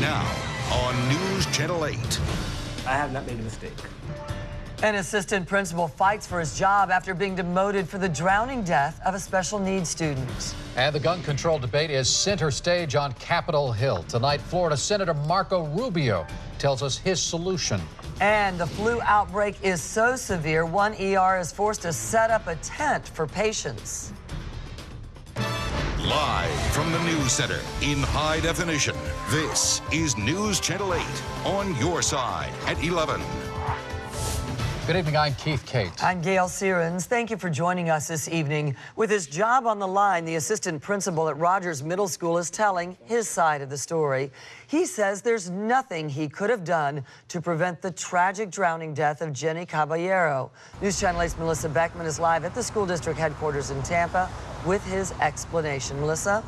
Now on News Channel 8. I have not made a mistake. An assistant principal fights for his job after being demoted for the drowning death of a special needs student. And the gun control debate is center stage on Capitol Hill. Tonight, Florida Senator Marco Rubio tells us his solution. And the flu outbreak is so severe, one ER is forced to set up a tent for patients. Live from the News Center in high definition, this is News Channel 8 on your side at 11. Good evening, I'm Keith Kate. I'm Gail Sierens. Thank you for joining us this evening. With his job on the line, the assistant principal at Rogers Middle School is telling his side of the story. He says there's nothing he could have done to prevent the tragic drowning death of Jenny Caballero. News Channel 8's Melissa Beckman is live at the school district headquarters in Tampa with his explanation. Melissa?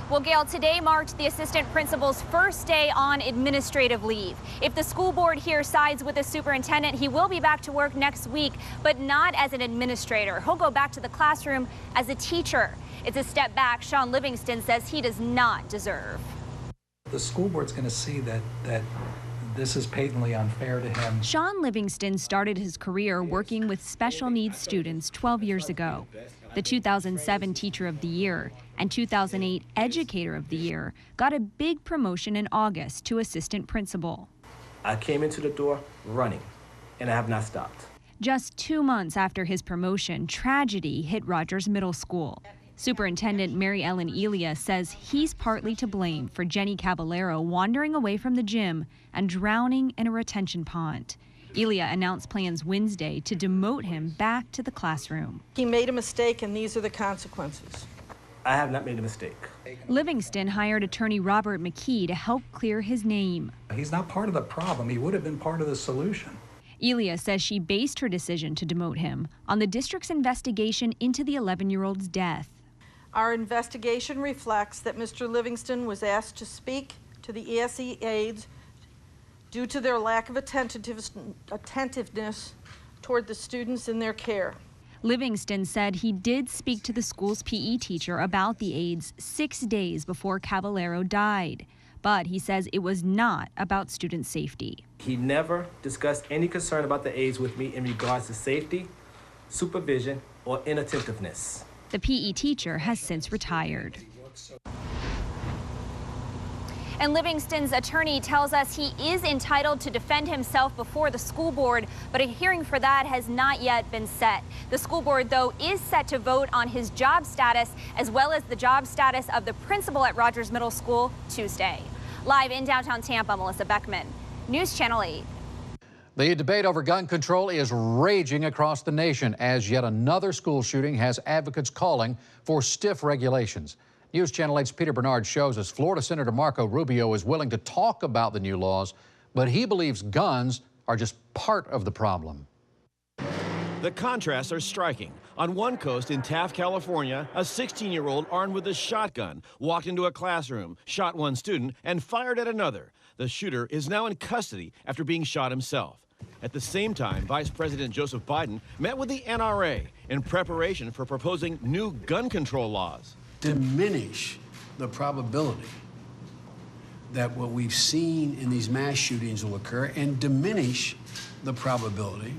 Well, Gail, today marked the assistant principal's first day on administrative leave. If the school board here sides with the superintendent, he will be back to work next week, but not as an administrator. He'll go back to the classroom as a teacher. It's a step back Sean Livingston says he does not deserve. The school board's going to see that this is patently unfair to him. Sean Livingston started his career working with special needs students 12 years ago. The 2007 Teacher of the Year and 2008 Educator of the Year got a big promotion in August to assistant principal. I came into the door running, and I have not stopped. Just 2 months after his promotion, tragedy hit Rogers Middle School. Superintendent Mary Ellen Elia says he's partly to blame for Jenny Caballero wandering away from the gym and drowning in a retention pond. Elia announced plans Wednesday to demote him back to the classroom. He made a mistake, and these are the consequences. I have not made a mistake. Livingston hired attorney Robert McKee to help clear his name. He's not part of the problem. He would have been part of the solution. Elia says she based her decision to demote him on the district's investigation into the 11-year-old's death. Our investigation reflects that Mr. Livingston was asked to speak to the ESE aides due to their lack of attentiveness toward the students in their care. Livingston said he did speak to the school's PE teacher about the aides 6 days before Caballero died, but he says it was not about student safety. He never discussed any concern about the aides with me in regards to safety, supervision, or inattentiveness. The PE teacher has since retired. And Livingston's attorney tells us he is entitled to defend himself before the school board, but a hearing for that has not yet been set. The school board, though, is set to vote on his job status as well as the job status of the principal at Rogers Middle School Tuesday. Live in downtown Tampa, Melissa Beckman, News Channel 8. The debate over gun control is raging across the nation as yet another school shooting has advocates calling for stiff regulations. News Channel 8's Peter Bernard shows us Florida Senator Marco Rubio is willing to talk about the new laws, but he believes guns are just part of the problem. The contrasts are striking. On one coast in Taft, California, a 16-year-old armed with a shotgun walked into a classroom, shot one student, and fired at another. The shooter is now in custody after being shot himself. At the same time, Vice President Joseph Biden met with the NRA in preparation for proposing new gun control laws. Diminish the probability that what we've seen in these mass shootings will occur and diminish the probability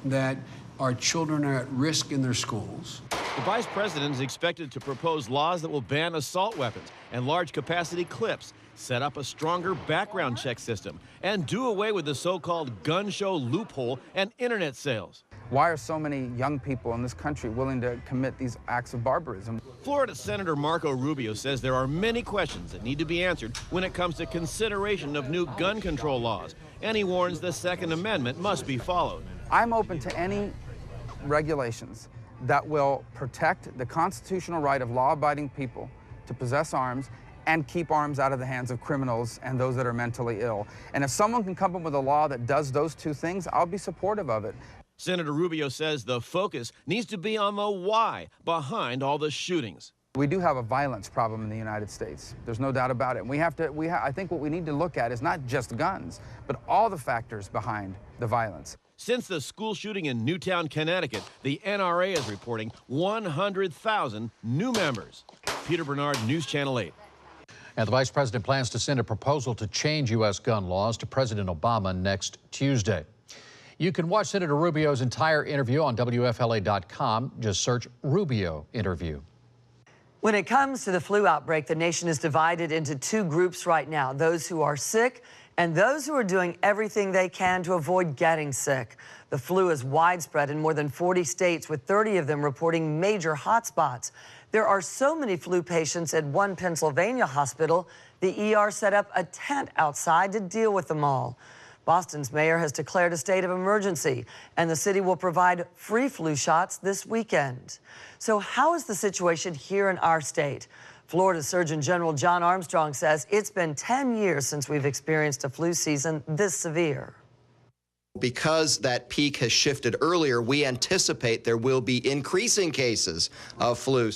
that our children are at risk in their schools. The vice president is expected to propose laws that will ban assault weapons and large capacity clips, set up a stronger background check system, and do away with the so-called gun show loophole and internet sales. Why are so many young people in this country willing to commit these acts of barbarism? Florida Senator Marco Rubio says there are many questions that need to be answered when it comes to consideration of new gun control laws, and he warns the Second Amendment must be followed. I'm open to any regulations that will protect the constitutional right of law-abiding people to possess arms and keep arms out of the hands of criminals and those that are mentally ill. And if someone can come up with a law that does those two things, I'll be supportive of it. Senator Rubio says the focus needs to be on the why behind all the shootings. We do have a violence problem in the United States. There's no doubt about it. I think what we need to look at is not just guns, but all the factors behind the violence. Since the school shooting in Newtown, Connecticut, the NRA is reporting 100,000 new members. Peter Bernard, News Channel 8. And the vice president plans to send a proposal to change U.S. gun laws to President Obama next Tuesday. You can watch Senator Rubio's entire interview on WFLA.com. Just search Rubio interview. When it comes to the flu outbreak, the nation is divided into two groups right now, those who are sick and those who are doing everything they can to avoid getting sick. The flu is widespread in more than 40 states, with 30 of them reporting major hotspots. There are so many flu patients at one Pennsylvania hospital, the ER set up a tent outside to deal with them all. Boston's mayor has declared a state of emergency, and the city will provide free flu shots this weekend. So how is the situation here in our state? Florida Surgeon General John Armstrong says it's been 10 years since we've experienced a flu season this severe. Because that peak has shifted earlier, we anticipate there will be increasing cases of flu.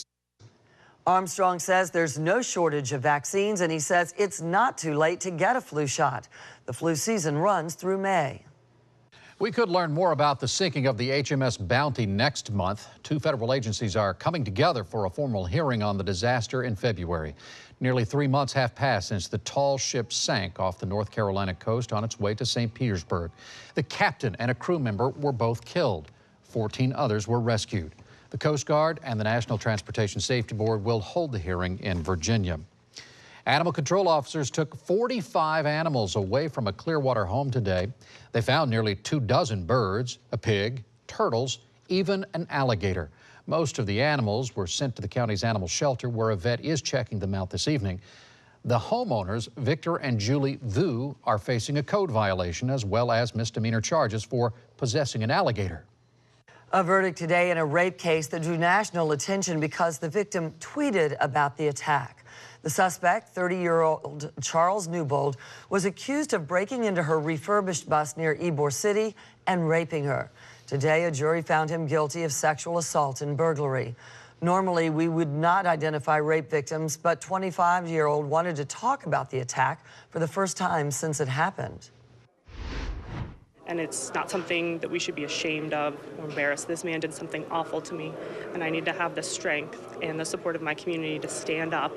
Armstrong says there's no shortage of vaccines, and he says it's not too late to get a flu shot. The flu season runs through May. We could learn more about the sinking of the HMS Bounty next month. Two federal agencies are coming together for a formal hearing on the disaster in February. Nearly 3 months have passed since the tall ship sank off the North Carolina coast on its way to St. Petersburg. The captain and a crew member were both killed. 14 others were rescued. The Coast Guard and the National Transportation Safety Board will hold the hearing in Virginia. Animal control officers took 45 animals away from a Clearwater home today. They found nearly 24 birds, a pig, turtles, even an alligator. Most of the animals were sent to the county's animal shelter, where a vet is checking them out this evening. The homeowners, Victor and Julie Vu, are facing a code violation as well as misdemeanor charges for possessing an alligator. A verdict today in a rape case that drew national attention because the victim tweeted about the attack. The suspect, 30-year-old Charles Newbold, was accused of breaking into her refurbished bus near Ybor City and raping her. Today, a jury found him guilty of sexual assault and burglary. Normally, we would not identify rape victims, but 25-year-old wanted to talk about the attack for the first time since it happened. And it's not something that we should be ashamed of or embarrassed. This man did something awful to me, and I need to have the strength and the support of my community to stand up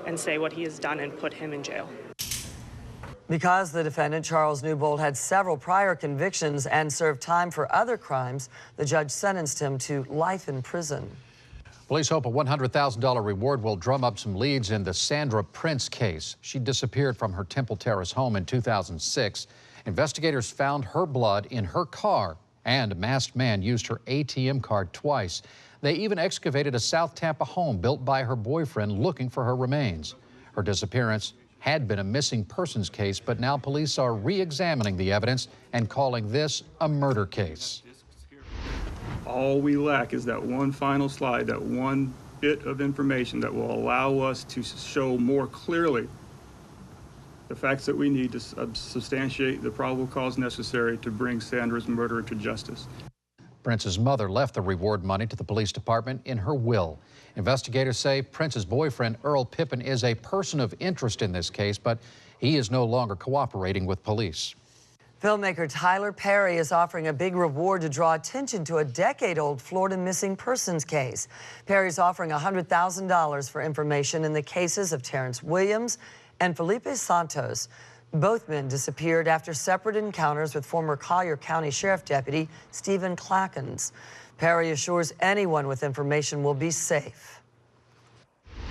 and say what he has done and put him in jail. Because the defendant, Charles Newbold, had several prior convictions and served time for other crimes, the judge sentenced him to life in prison. Police hope a $100,000 reward will drum up some leads in the Sandra Prince case. She disappeared from her Temple Terrace home in 2006. Investigators found her blood in her car, and a masked man used her ATM card twice. They even excavated a South Tampa home built by her boyfriend looking for her remains. Her disappearance had been a missing persons case, but now police are re-examining the evidence and calling this a murder case. All we lack is that one final slide, that one bit of information that will allow us to show more clearly the facts that we need to substantiate the probable cause necessary to bring Sandra's murderer to justice. Prince's mother left the reward money to the police department in her will. Investigators say Prince's boyfriend, Earl Pippin, is a person of interest in this case, but he is no longer cooperating with police. Filmmaker Tyler Perry is offering a big reward to draw attention to a decade-old Florida missing persons case. Perry's offering $100,000 for information in the cases of Terrence Williams and Felipe Santos. Both men disappeared after separate encounters with former Collier County Sheriff Deputy Stephen Clackens. Perry assures anyone with information will be safe.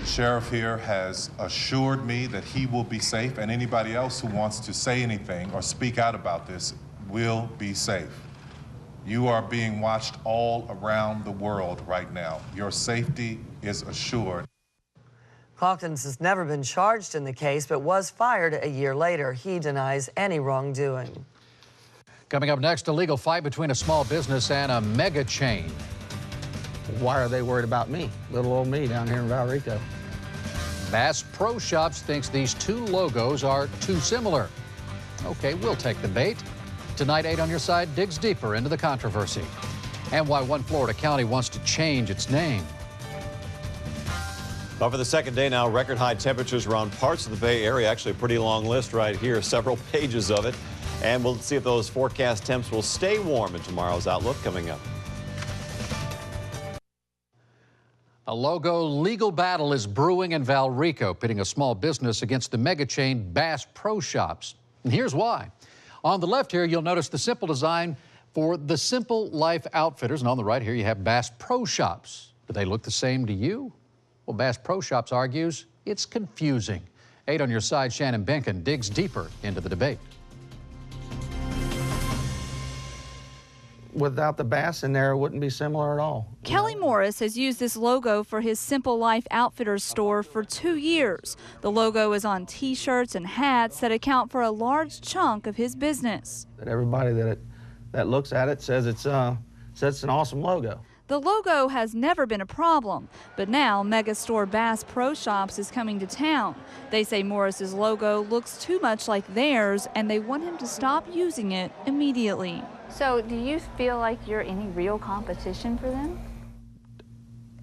The sheriff here has assured me that he will be safe, and anybody else who wants to say anything or speak out about this will be safe. You are being watched all around the world right now. Your safety is assured. Clackens has never been charged in the case, but was fired a year later. He denies any wrongdoing. Coming up next, a legal fight between a small business and a mega chain. Why are they worried about me? Little old me down here in Valrico. Bass Pro Shops thinks these two logos are too similar. Okay, we'll take the bait. Tonight, 8 on Your Side digs deeper into the controversy and why one Florida county wants to change its name. Well, for the second day now, record high temperatures around parts of the Bay Area. Actually, a pretty long list right here, several pages of it. And we'll see if those forecast temps will stay warm in tomorrow's Outlook coming up. A logo legal battle is brewing in Valrico, pitting a small business against the mega chain Bass Pro Shops. And here's why. On the left here, you'll notice the simple design for the Simple Life Outfitters. And on the right here, you have Bass Pro Shops. Do they look the same to you? Well, Bass Pro Shops argues it's confusing. 8 on your side, Shannon Benkin digs deeper into the debate. Without the bass in there, it wouldn't be similar at all. Kelly Morris has used this logo for his Simple Life Outfitters store for 2 years. The logo is on T-shirts and hats that account for a large chunk of his business. That everybody that looks at it says it's an awesome logo. The logo has never been a problem, but now mega store Bass Pro Shops is coming to town. They say Morris's logo looks too much like theirs, and they want him to stop using it immediately. So do you feel like you're any real competition for them?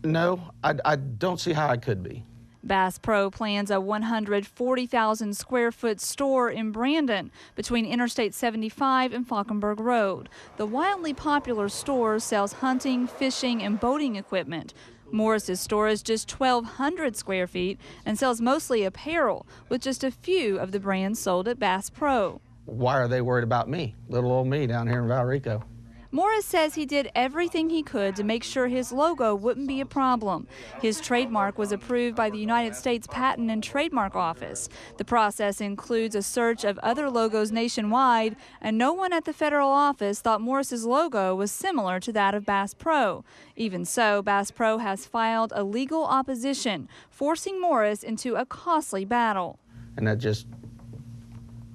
No, I don't see how I could be. Bass Pro plans a 140,000 square foot store in Brandon between Interstate 75 and Falkenberg Road. The wildly popular store sells hunting, fishing, and boating equipment. Morris's store is just 1,200 square feet and sells mostly apparel, with just a few of the brands sold at Bass Pro. Why are they worried about me, little old me down here in Valrico? Morris says he did everything he could to make sure his logo wouldn't be a problem. His trademark was approved by the United States Patent and Trademark Office. The process includes a search of other logos nationwide, and no one at the federal office thought Morris's logo was similar to that of Bass Pro. Even so, Bass Pro has filed a legal opposition, forcing Morris into a costly battle. And that just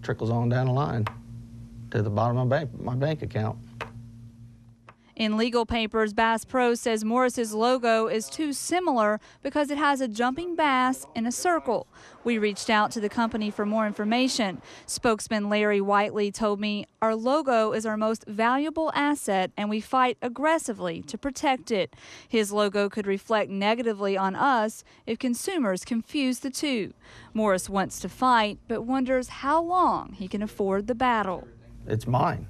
trickles on down the line to the bottom of my bank account. In legal papers, Bass Pro says Morris's logo is too similar because it has a jumping bass in a circle. We reached out to the company for more information. Spokesman Larry Whiteley told me, "Our logo is our most valuable asset and we fight aggressively to protect it. His logo could reflect negatively on us if consumers confuse the two." Morris wants to fight, but wonders how long he can afford the battle. It's mine,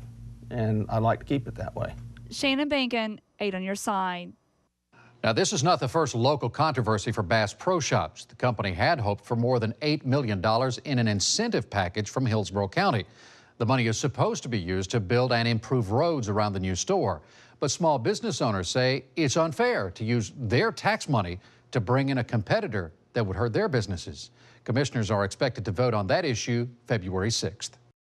and I'd like to keep it that way. Shannon Benkin, 8 on your side. Now, this is not the first local controversy for Bass Pro Shops. The company had hoped for more than $8 million in an incentive package from Hillsborough County. The money is supposed to be used to build and improve roads around the new store. But small business owners say it's unfair to use their tax money to bring in a competitor that would hurt their businesses. Commissioners are expected to vote on that issue February 6th.